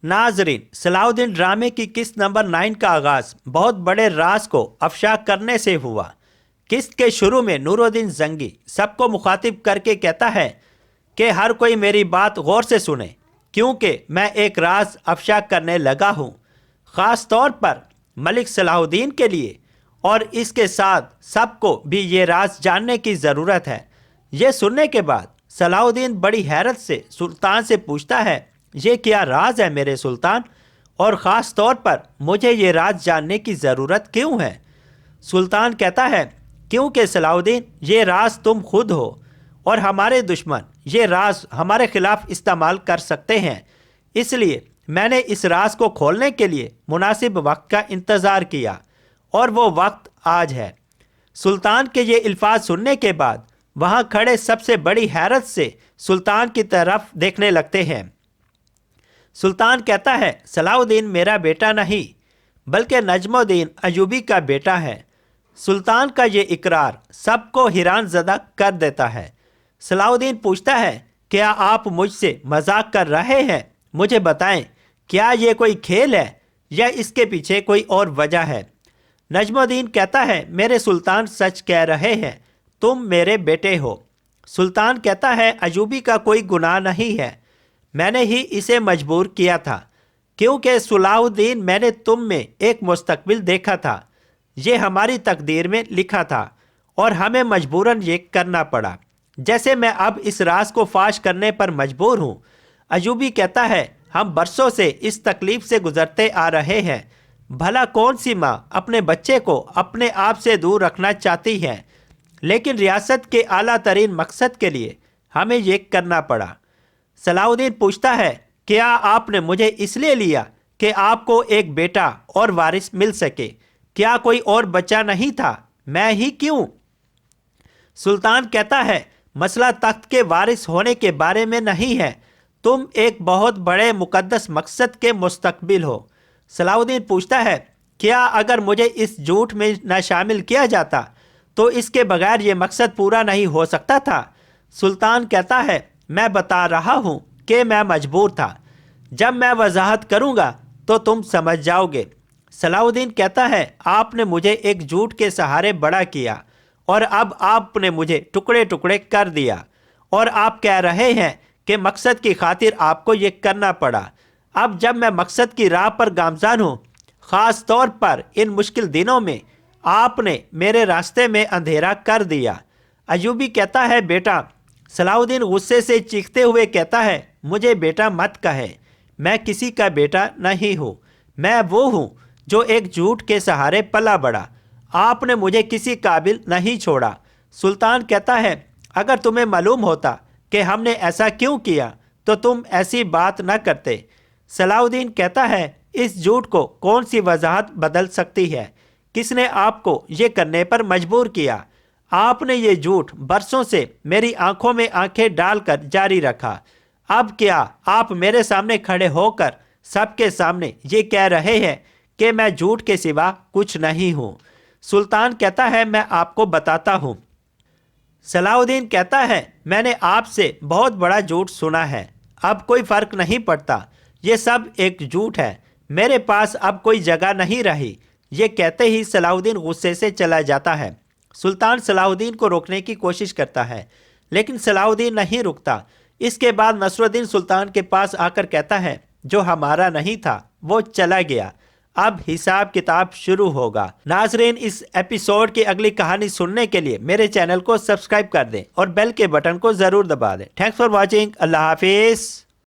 नाजरीन, सलाउद्दीन ड्रामे की किस्त नंबर 9 का आगाज बहुत बड़े राज को अफशा करने से हुआ। किस्त के शुरू में नूरुद्दीन जंगी सबको मुखातिब करके कहता है कि हर कोई मेरी बात गौर से सुने, क्योंकि मैं एक राज अफशा करने लगा हूँ, ख़ास तौर पर मलिक सलाहुद्दीन के लिए, और इसके साथ सबको भी ये राज जानने की ज़रूरत है। ये सुनने के बाद सलाहुद्दीन बड़ी हैरत से सुल्तान से पूछता है, ये क्या राज है मेरे सुल्तान, और ख़ास तौर पर मुझे ये राज जानने की ज़रूरत क्यों है? सुल्तान कहता है, क्योंकि सलाहुद्दीन ये राज तुम खुद हो और हमारे दुश्मन ये राज हमारे खिलाफ इस्तेमाल कर सकते हैं, इसलिए मैंने इस राज को खोलने के लिए मुनासिब वक्त का इंतज़ार किया और वो वक्त आज है। सुल्तान के ये अल्फाज सुनने के बाद वहाँ खड़े सबसे बड़ी हैरत से सुल्तान की तरफ देखने लगते हैं। सुल्तान कहता है, सलाहुद्दीन मेरा बेटा नहीं बल्कि नजमुद्दीन अयूबी का बेटा है। सुल्तान का ये इकरार सबको हैरान ज़दा कर देता है। सलाहुद्दीन पूछता है, क्या आप मुझसे मजाक कर रहे हैं? मुझे बताएं, क्या ये कोई खेल है या इसके पीछे कोई और वजह है? नजमुद्दीन कहता है, मेरे सुल्तान सच कह रहे हैं, तुम मेरे बेटे हो। सुल्तान कहता है, अयूबी का कोई गुनाह नहीं है, मैंने ही इसे मजबूर किया था, क्योंकि सलाहुद्दीन मैंने तुम में एक मुस्तकबिल देखा था, ये हमारी तकदीर में लिखा था और हमें मजबूरन ये करना पड़ा, जैसे मैं अब इस राज को फाश करने पर मजबूर हूँ। अयूबी कहता है, हम बरसों से इस तकलीफ से गुजरते आ रहे हैं, भला कौन सी माँ अपने बच्चे को अपने आप से दूर रखना चाहती है, लेकिन रियासत के आला तरीन मकसद के लिए हमें ये करना पड़ा। सलाहुद्दीन पूछता है, क्या आपने मुझे इसलिए लिया कि आपको एक बेटा और वारिस मिल सके? क्या कोई और बच्चा नहीं था? मैं ही क्यों? सुल्तान कहता है, मसला तख्त के वारिस होने के बारे में नहीं है, तुम एक बहुत बड़े मुकद्दस मकसद के मुस्तकबिल हो। सलाहुद्दीन पूछता है, क्या अगर मुझे इस झूठ में न शामिल किया जाता तो इसके बगैर ये मकसद पूरा नहीं हो सकता था? सुल्तान कहता है, मैं बता रहा हूँ कि मैं मजबूर था, जब मैं वजाहत करूँगा तो तुम समझ जाओगे। सलाहुद्दीन कहता है, आपने मुझे एक झूठ के सहारे बड़ा किया और अब आपने मुझे टुकड़े टुकड़े कर दिया, और आप कह रहे हैं कि मकसद की खातिर आपको ये करना पड़ा। अब जब मैं मकसद की राह पर गामज़ान हूँ, ख़ास तौर पर इन मुश्किल दिनों में, आपने मेरे रास्ते में अंधेरा कर दिया। अयूबी कहता है, बेटा। सलाहुद्दीन गुस्से से चीखते हुए कहता है, मुझे बेटा मत कहे, मैं किसी का बेटा नहीं हूँ, मैं वो हूँ जो एक झूठ के सहारे पला बढ़ा, आपने मुझे किसी काबिल नहीं छोड़ा। सुल्तान कहता है, अगर तुम्हें मालूम होता कि हमने ऐसा क्यों किया तो तुम ऐसी बात न करते। सलाहुद्दीन कहता है, इस झूठ को कौन सी वजाहत बदल सकती है? किसने आपको ये करने पर मजबूर किया? आपने ये झूठ बरसों से मेरी आंखों में आंखें डालकर जारी रखा। अब क्या आप मेरे सामने खड़े होकर सबके सामने ये कह रहे हैं कि मैं झूठ के सिवा कुछ नहीं हूँ? सुल्तान कहता है, मैं आपको बताता हूँ। सलाहुद्दीन कहता है, मैंने आपसे बहुत बड़ा झूठ सुना है, अब कोई फ़र्क नहीं पड़ता, ये सब एक झूठ है, मेरे पास अब कोई जगह नहीं रही। ये कहते ही सलाहुद्दीन गुस्से से चला जाता है। सुल्तान सलाहुद्दीन को रोकने की कोशिश करता है, लेकिन सलाहुद्दीन नहीं रुकता। इसके बाद नसरुद्दीन सुल्तान के पास आकर कहता है, जो हमारा नहीं था वो चला गया, अब हिसाब किताब शुरू होगा। नाजरीन, इस एपिसोड की अगली कहानी सुनने के लिए मेरे चैनल को सब्सक्राइब कर दें और बेल के बटन को ज़रूर दबा दें। Thanks for watching. अल्लाह हाफिज़।